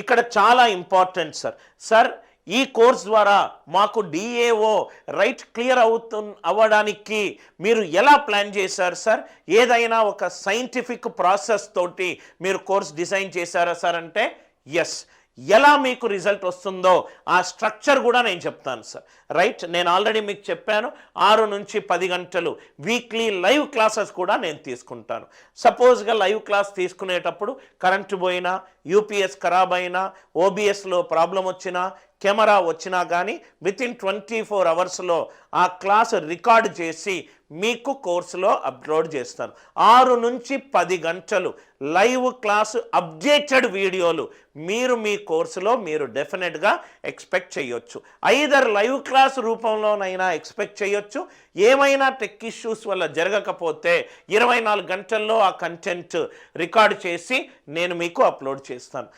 ఇక్కడ చాలా important sir ఈ కోర్స్ ద్వారా మాకు డిఏఓ రైట్ క్లియర్ అవ్వడానికి మీరు ఎలా ప్లాన్ చేశారు సార్? ఏదైనా ఒక సైంటిఫిక్ ప్రాసెస్ తోటి మీరు కోర్స్ డిజైన్ చేశారా సార్ అంటే ఎస్. ఎలా మీకు రిజల్ట్ వస్తుందో ఆ స్ట్రక్చర్ కూడా నేను చెప్తాను సార్. రైట్, నేను ఆల్రెడీ మీకు చెప్పాను 6 నుంచి 10 గంటలు వీక్లీ లైవ్ క్లాసెస్ కూడా నేను తీసుకుంటాను. సపోజ్గా లైవ్ క్లాస్ తీసుకునేటప్పుడు కరెంటు పోయినా, యూపీఎస్ ఖరాబ్ అయినా, ఓబిఎస్లో ప్రాబ్లం వచ్చినా, కెమెరా వచ్చినా కానీ వితిన్ 24 అవర్స్లో ఆ క్లాస్ రికార్డ్ చేసి మీకు కోర్సులో అప్లోడ్ చేస్తాను. 6 నుంచి 10 గంటలు లైవ్ క్లాసు అప్డేటెడ్ వీడియోలు మీరు మీ కోర్సులో మీరు డెఫినెట్గా ఎక్స్పెక్ట్ చేయొచ్చు. ఐదర్ లైవ్ క్లాస్ రూపంలోనైనా ఎక్స్పెక్ట్ చేయొచ్చు. ఏమైనా టెక్ ఇష్యూస్ వల్ల జరగకపోతే 24 గంటల్లో ఆ కంటెంట్ రికార్డ్ చేసి నేను మీకు అప్లోడ్ చేస్తాను.